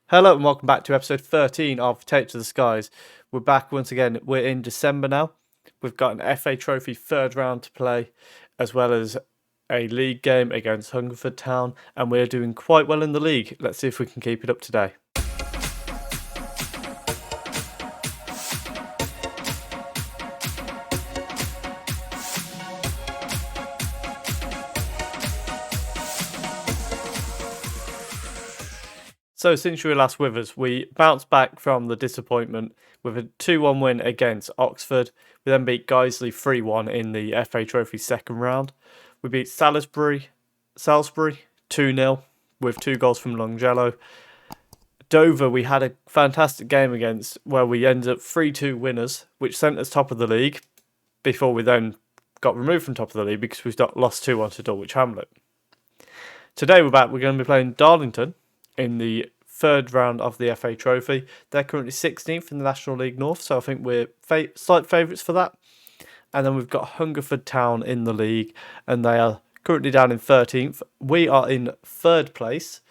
Hello and welcome back to episode 13 of Take to the Skies. We're back once again. We're in December now. We've got an FA Trophy third round to play, as well as a league game against Hungerford Town, and we're doing quite well in the league. Let's see if we can keep it up today. So since you were last with us, we bounced back from the disappointment with a 2-1 win against Oxford. We then beat Guiseley 3-1 in the FA Trophy second round. We beat Salisbury 2-0 with 2 goals from Longello. Dover we had a fantastic game against, where we ended up 3-2 winners, which sent us top of the league before we then got removed from top of the league because we lost 2-1 to Dulwich Hamlet. Today we're back. We're going to be playing Darlington in the third round of the FA Trophy. They're currently 16th in the National League North, so I think we're slight favourites for that. And then we've got Hungerford Town in the league, and they are currently down in 13th. We are in third place.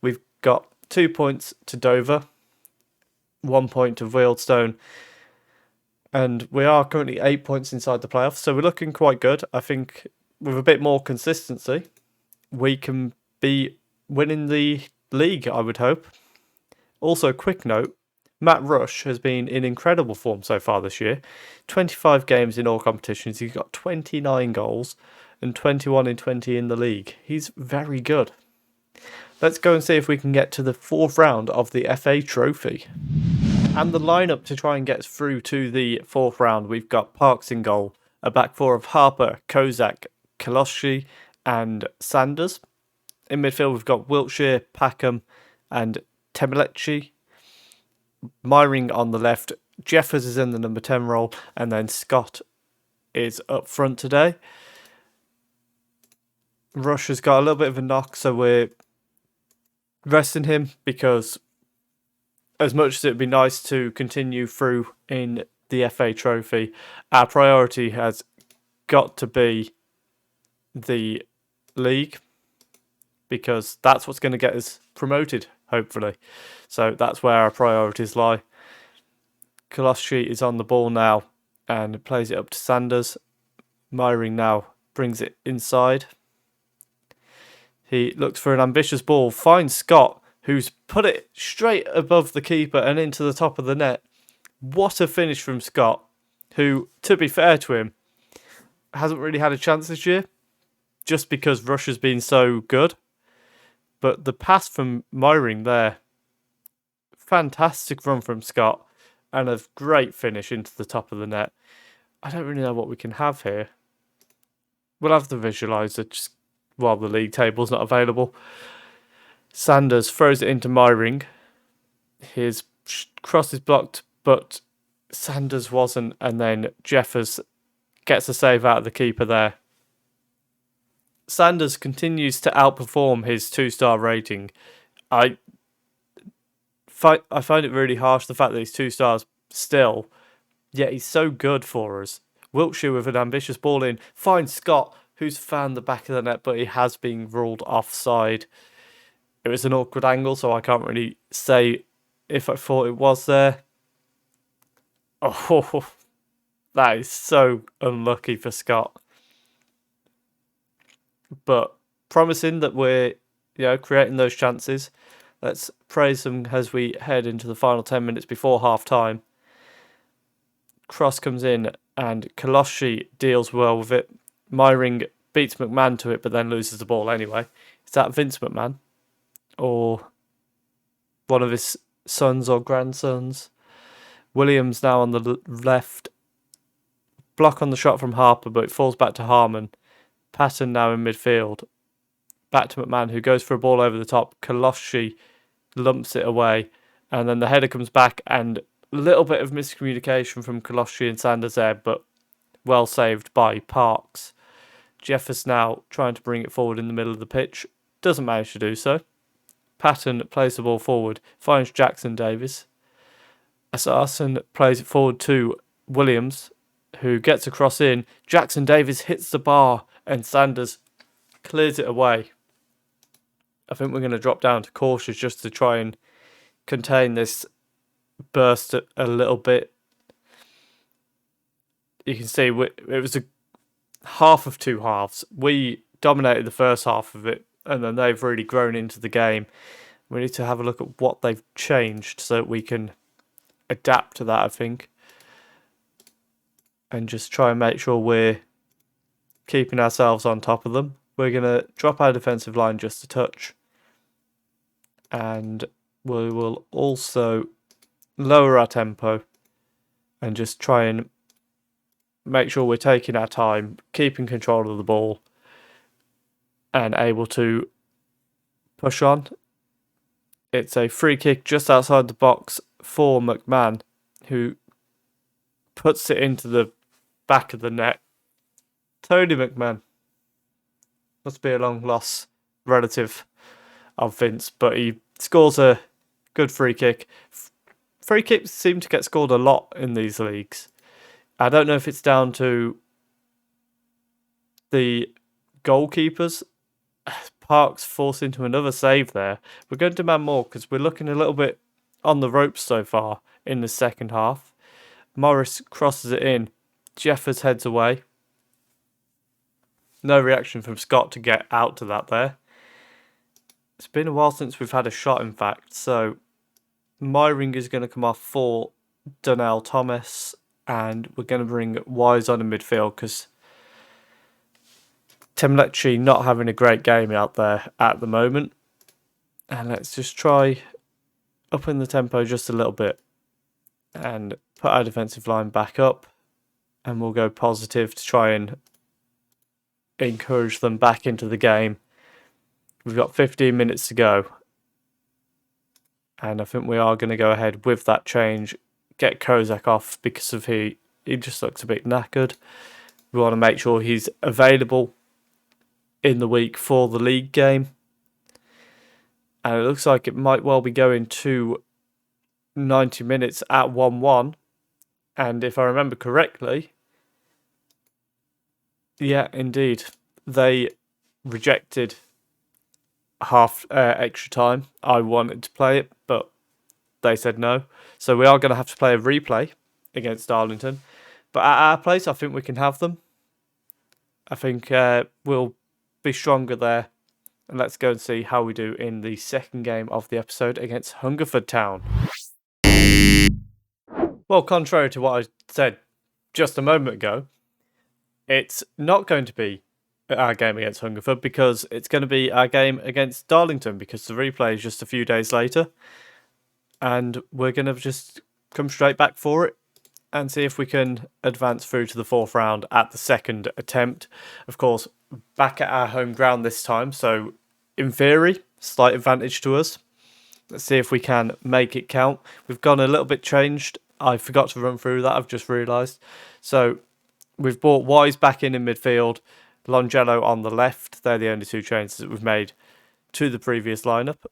We've got 2 points to Dover, 1 point to Wealdstone, and we are currently 8 points inside the playoffs, so we're looking quite good. I think with a bit more consistency, we can be winning the league, I would hope. Also, quick note, Matt Rush has been in incredible form so far this year. 25 games in all competitions, he's got 29 goals and 21 in 20 in the league. He's very good. Let's go and see if we can get to the fourth round of the FA Trophy. And the lineup to try and get through to the fourth round, we've got Parks in goal, a back four of Harper, Kozak, Koloshi and Sanders. In midfield, we've got Wiltshire, Packham and Temelechi. Myring on the left. Jeffers is in the number 10 role. And then Scott is up front today. Rush has got a little bit of a knock, so we're resting him because as much as it would be nice to continue through in the FA Trophy, our priority has got to be the league, because that's what's going to get us promoted, hopefully. So that's where our priorities lie. Koloshi is on the ball now and plays it up to Sanders. Myring now brings it inside. He looks for an ambitious ball, finds Scott, who's put it straight above the keeper and into the top of the net. What a finish from Scott, who, to be fair to him, hasn't really had a chance this year, just because Rush has been so good. But the pass from Myring there, fantastic run from Scott, and a great finish into the top of the net. I don't really know what we can have here. We'll have to visualise it just while the league table's not available. Sanders throws it into Myring. His cross is blocked, but Sanders wasn't, and then Jeffers gets a save out of the keeper there. Sanders continues to outperform his 2-star rating. I find it really harsh, the fact that he's 2 stars still, yet he's so good for us. Wiltshire with an ambitious ball in, finds Scott, who's found the back of the net, but he has been ruled offside. It was an awkward angle, so I can't really say if I thought it was there. Oh, that is so unlucky for Scott. But promising that we're creating those chances. Let's praise them as we head into the final 10 minutes before half time. Cross comes in and Koloshi deals well with it. Myring beats McMahon to it, but then loses the ball anyway. Is that Vince McMahon? Or one of his sons or grandsons? Williams now on the left. Block on the shot from Harper, but it falls back to Harmon. Patton now in midfield. Back to McMahon, who goes for a ball over the top. Koloshi lumps it away. And then the header comes back, and a little bit of miscommunication from Koloshi and Sanders there, but well saved by Parks. Jeffers now trying to bring it forward in the middle of the pitch. Doesn't manage to do so. Patton plays the ball forward. Finds Jackson Davis. Assarson plays it forward to Williams, who gets a cross in. Jackson Davis hits the bar and Sanders clears it away. I think we're going to drop down to cautious just to try and contain this burst a little bit. You can see it was a half of two halves. We dominated the first half of it, and then they've really grown into the game. We need to have a look at what they've changed so that we can adapt to that, I think, and just try and make sure we're keeping ourselves on top of them. We're going to drop our defensive line just a touch, and we will also lower our tempo and just try and make sure we're taking our time, keeping control of the ball, and able to push on. It's a free kick just outside the box for McMahon, who puts it into the back of the net. Tony McMahon must be a long lost relative of Vince, but he scores a good free kick. Free kicks seem to get scored a lot in these leagues. I don't know if it's down to the goalkeepers. Parks forced into another save there. We're going to demand more because we're looking a little bit on the ropes so far in the second half. Morris crosses it in. Jeffers heads away. No reaction from Scott to get out to that there. It's been a while since we've had a shot, in fact. So Myring is going to come off for Donnell Thomas. And we're going to bring Wise on in midfield because Temlecci not having a great game out there at the moment. And let's just try upping the tempo just a little bit and put our defensive line back up, and we'll go positive to try and encourage them back into the game. We've got 15 minutes to go, and I think we are going to go ahead with that change, get Kozak off because of he just looks a bit knackered. We want to make sure he's available in the week for the league game. And it looks like it might well be going to 90 minutes at 1-1. And if I remember correctly, yeah, indeed, they rejected half extra time. I wanted to play it, but they said no. So we are going to have to play a replay against Darlington. But at our place, I think we can have them. I think we'll be stronger there. And let's go and see how we do in the second game of the episode against Hungerford Town. Well, contrary to what I said just a moment ago, it's not going to be our game against Hungerford because it's going to be our game against Darlington because the replay is just a few days later. And we're going to just come straight back for it and see if we can advance through to the fourth round at the second attempt. Of course, back at our home ground this time, so in theory, slight advantage to us. Let's see if we can make it count. We've gone a little bit changed. I forgot to run through that, I've just realised. So we've brought Wise back in midfield, Longello on the left. They're the only two changes that we've made to the previous lineup.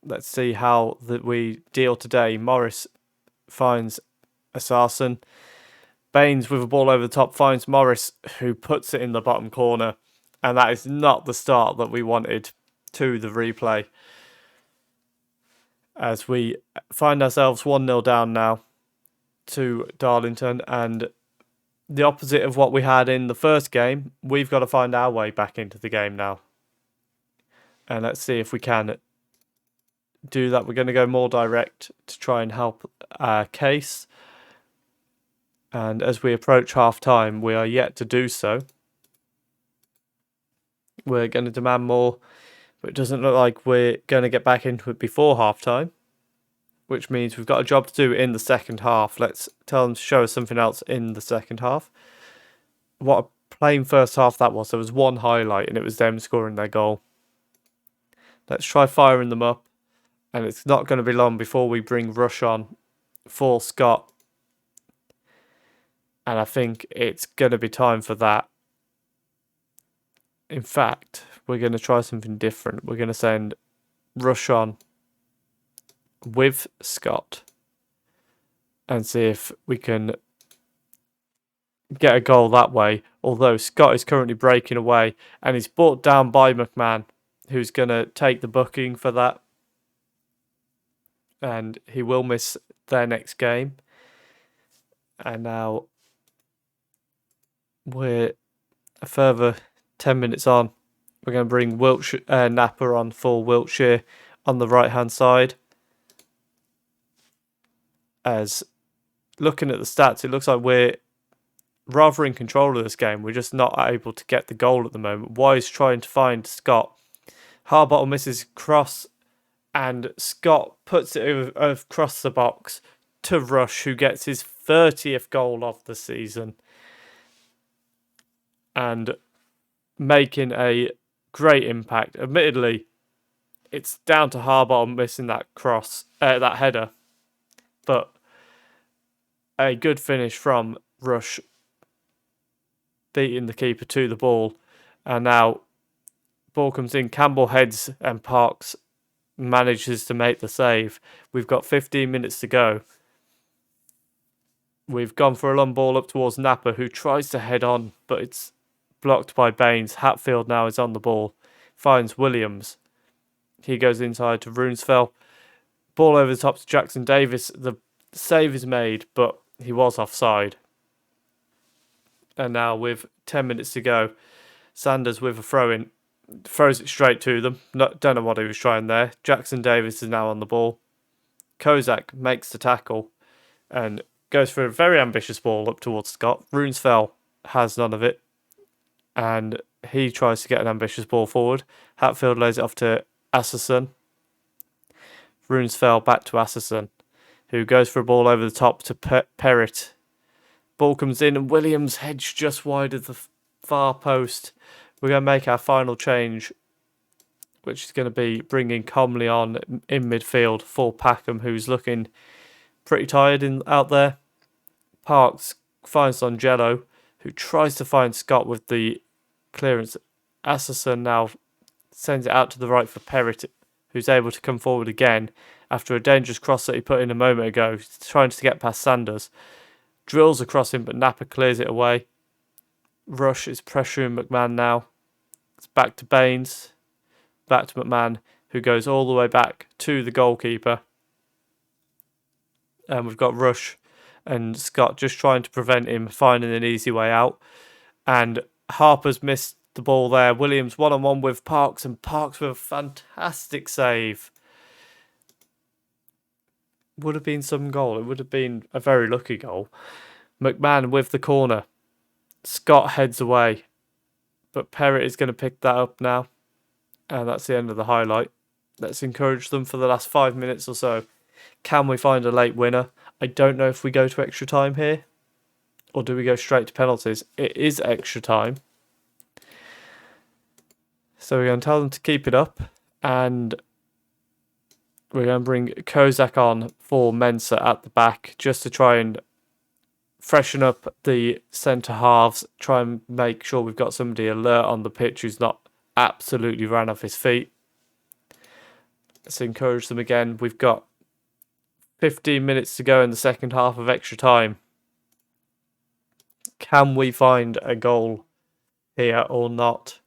Let's see how we deal today. Morris finds Assassin. Baines with a ball over the top finds Morris, who puts it in the bottom corner. And that is not the start that we wanted to the replay. As we find ourselves 1-0 down now to Darlington. And the opposite of what we had in the first game, we've got to find our way back into the game now. And let's see if we can do that. We're going to go more direct to try and help our case. And as we approach half-time, we are yet to do so. We're going to demand more, but it doesn't look like we're going to get back into it before half-time, which means we've got a job to do in the second half. Let's tell them to show us something else in the second half. What a plain first half that was. There was one highlight, and it was them scoring their goal. Let's try firing them up, and it's not going to be long before we bring Rush on for Scott. And I think it's going to be time for that. In fact, we're going to try something different. We're going to send Rush on with Scott and see if we can get a goal that way. Although Scott is currently breaking away and he's brought down by McMahon, who's going to take the booking for that. and he will miss their next game. And now we're a further 10 minutes on. We're going to bring Wiltshire, Napa on for Wiltshire on the right-hand side. As looking at the stats, it looks like we're rather in control of this game. We're just not able to get the goal at the moment. Wise trying to find Scott. Harbottle misses cross, and Scott puts it across the box to Rush, who gets his 30th goal of the season. And making a great impact. Admittedly, it's down to Harbottle missing that cross, that header. But a good finish from Rush, beating the keeper to the ball. And now ball comes in, Campbell heads and Parks manages to make the save. We've got 15 minutes to go. We've gone for a long ball up towards Napa, who tries to head on, but it's blocked by Baines. Hatfield now is on the ball. Finds Williams. He goes inside to Runesfell. Ball over the top to Jackson Davis. The save is made, but he was offside. And now with 10 minutes to go, Sanders with a throw-in. Throws it straight to them. Don't know what he was trying there. Jackson Davis is now on the ball. Kozak makes the tackle and goes for a very ambitious ball up towards Scott. Runesfell has none of it, and he tries to get an ambitious ball forward. Hatfield lays it off to Asserson. Runesfell back to Asserson, who goes for a ball over the top to Perrott. Ball comes in and Williams heads just wide of the far post. We're going to make our final change, which is going to be bringing Comley on in midfield for Packham, who's looking pretty tired out there. Parks finds Angelo, who tries to find Scott with the clearance. Asserson now sends it out to the right for Perrott, who's able to come forward again after a dangerous cross that he put in a moment ago, trying to get past Sanders. Drills across him, but Napa clears it away. Rush is pressuring McMahon now. It's back to Baines. Back to McMahon, who goes all the way back to the goalkeeper. And we've got Rush and Scott just trying to prevent him finding an easy way out. And Harper's missed the ball there. Williams one-on-one with Parks, and Parks with a fantastic save. Would have been some goal. It would have been a very lucky goal. McMahon with the corner. Scott heads away, but Perrott is going to pick that up now. And that's the end of the highlight. Let's encourage them for the last 5 minutes or so. Can we find a late winner? I don't know if we go to extra time here, or do we go straight to penalties? It is extra time. So we're going to tell them to keep it up, and we're going to bring Kozak on for Mensah at the back, just to try and freshen up the centre halves, try and make sure we've got somebody alert on the pitch who's not absolutely ran off his feet. Let's encourage them again. We've got 15 minutes to go in the second half of extra time. Can we find a goal here or not?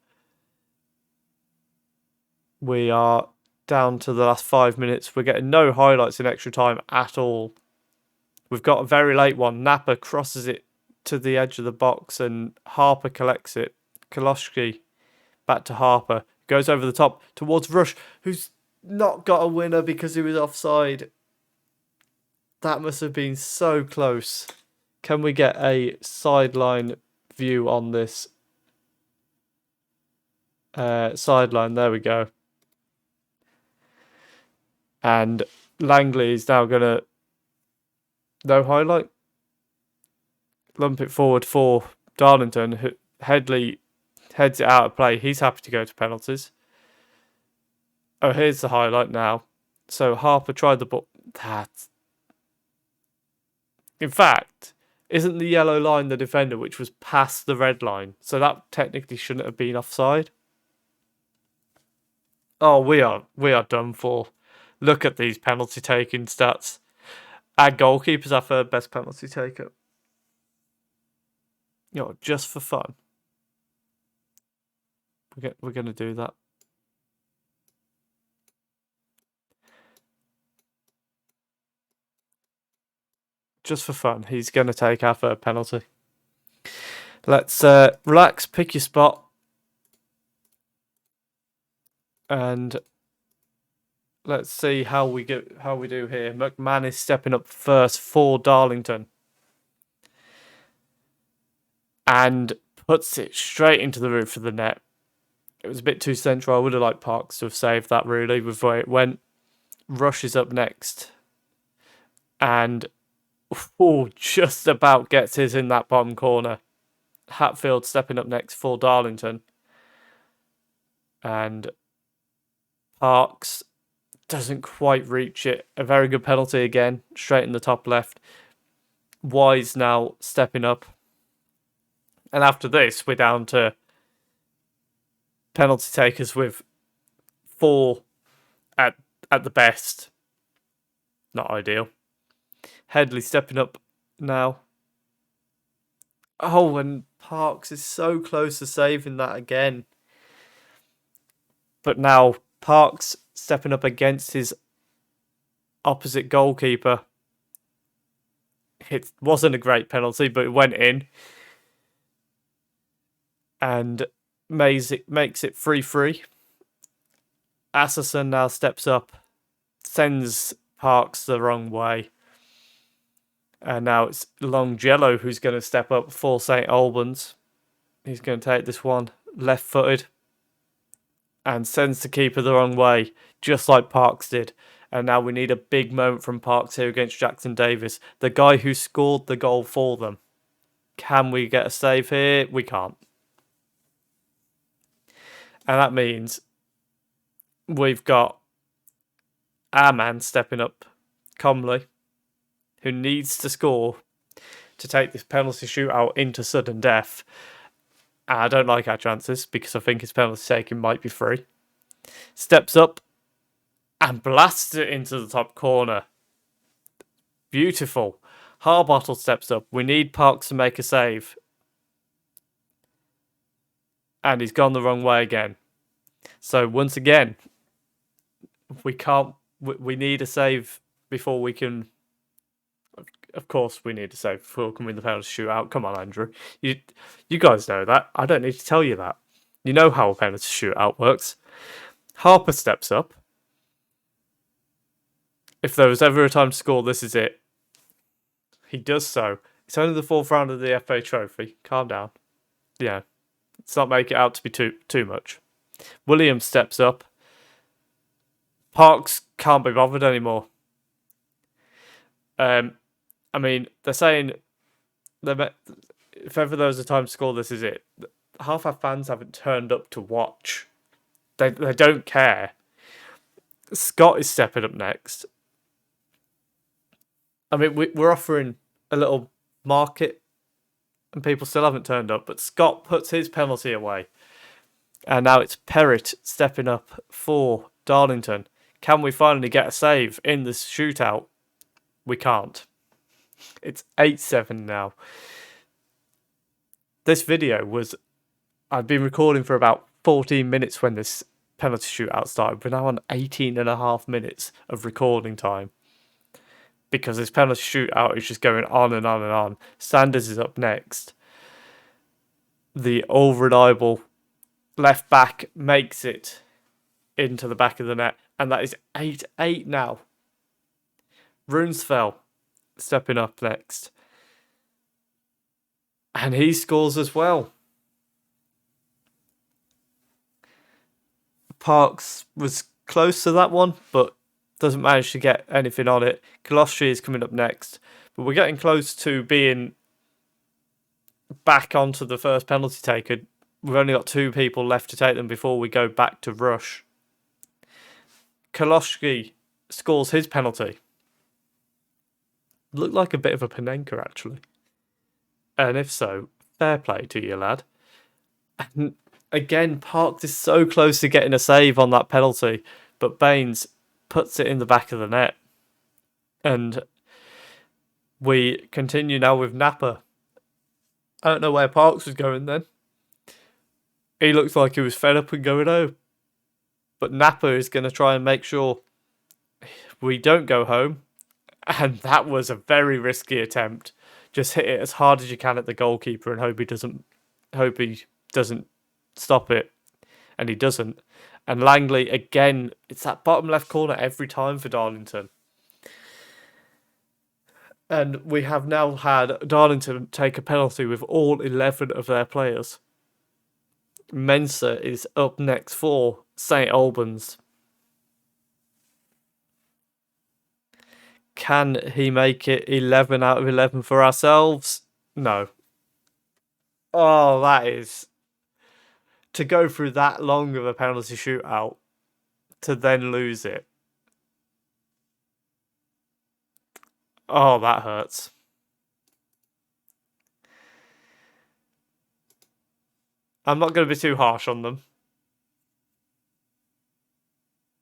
We are down to the last 5 minutes. We're getting no highlights in extra time at all. We've got a very late one. Napa crosses it to the edge of the box and Harper collects it. Koloski back to Harper. Goes over the top towards Rush, who's not got a winner because he was offside. That must have been so close. Can we get a sideline view on this? Sideline, there we go. And Langley is now going to... No highlight? Lump it forward for Darlington. Headley heads it out of play. He's happy to go to penalties. Oh, here's the highlight now. So Harper tried the ball. That's... In fact, isn't the yellow line the defender, which was past the red line? So that technically shouldn't have been offside. Oh, we are done for. Look at these penalty taking stats. Our goalkeeper's our third best penalty taker. You know, just for fun. We're going to do that. just for fun, he's going to take our third penalty. Let's relax, pick your spot. And let's see how we do here. McMahon is stepping up first for Darlington. And puts it straight into the roof of the net. It was a bit too central. I would have liked Parks to have saved that, really, with where it went. Rush is up next. And just about gets his in that bottom corner. Hatfield stepping up next for Darlington. And Parks doesn't quite reach it. A very good penalty again, straight in the top left. Wise now stepping up. And after this, we're down to penalty takers with 4 at the best. Not ideal. Headley stepping up now. Oh, and Parks is so close to saving that again. But now Parks stepping up against his opposite goalkeeper. It wasn't a great penalty, but it went in. And makes it 3-3. Asserson now steps up, sends Parks the wrong way. And now it's Longjello who's going to step up for St. Albans. He's going to take this one left-footed and sends the keeper the wrong way, just like Parks did. And now we need a big moment from Parks here against Jackson Davis, the guy who scored the goal for them. Can we get a save here? We can't. And that means we've got our man stepping up, Comley, who needs to score to take this penalty shootout into sudden death. And I don't like our chances because I think his penalty taking might be free. Steps up and blasts it into the top corner. Beautiful. Harbottle steps up. We need Parks to make a save. And he's gone the wrong way again. So once again, we need a save before we can. Of course, we need a save before we can win the penalty shootout. Come on, Andrew. You guys know that. I don't need to tell you that. You know how a penalty shootout works. Harper steps up. If there was ever a time to score, this is it. He does so. It's only the 4th round of the FA Trophy. Calm down. Yeah. Let's not make it out to be too much. Williams steps up. Parks can't be bothered anymore. I mean, they're saying if ever there was a time to score, this is it. Half our fans haven't turned up to watch. They don't care. Scott is stepping up next. I mean, we're offering a little market and people still haven't turned up, but Scott puts his penalty away. And now it's Perrott stepping up for Darlington. Can we finally get a save in this shootout? We can't. It's 8-7 now. This video I've been recording for about 14 minutes when this penalty shootout started. We're now on 18.5 minutes of recording time. Because this penalty shootout is just going on and on and on. Sanders is up next. The all-reliable left back makes it into the back of the net. And that is 8-8 now. Runesfell stepping up next. And he scores as well. Parks was close to that one, but doesn't manage to get anything on it. Kolostri is coming up next. But we're getting close to being back onto the first penalty taker. We've only got 2 people left to take them before we go back to rush. Kolostri scores his penalty. Looked like a bit of a Panenka, actually. And if so, fair play to you, lad. And again, Parks is so close to getting a save on that penalty, but Baines puts it in the back of the net. And we continue now with Napa. I don't know where Parks was going then. He looks like he was fed up and going home. But Napa is going to try and make sure we don't go home And that was a very risky attempt. Just hit it as hard as you can at the goalkeeper and hope he doesn't stop it. And he doesn't. And Langley, again, it's that bottom left corner every time for Darlington. And we have now had Darlington take a penalty with all 11 of their players. Mensah is up next for St Albans. Can he make it 11 out of 11 for ourselves? No. Oh, that is... To go through that long of a penalty shootout, to then lose it. Oh, that hurts. I'm not going to be too harsh on them.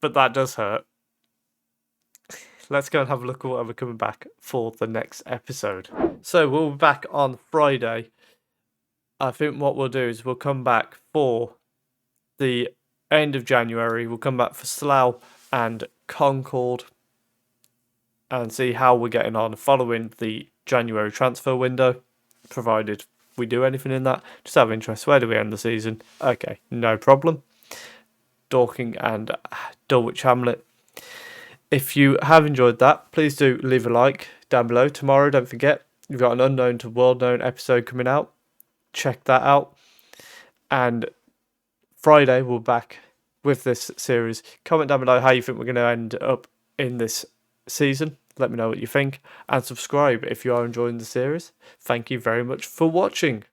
But that does hurt. Let's go and have a look at what we're coming back for the next episode. So we'll be back on Friday. I think what we'll do is we'll come back for the end of January. We'll come back for Slough and Concord and see how we're getting on following the January transfer window, provided we do anything in that. Just out of interest, where do we end the season? Okay, no problem. Dorking and Dulwich Hamlet. If you have enjoyed that, please do leave a like down below. Tomorrow, don't forget, we've got an unknown to world known episode coming out. Check that out. And Friday, we'll be back with this series. Comment down below how you think we're going to end up in this season. Let me know what you think. And subscribe if you are enjoying the series. Thank you very much for watching.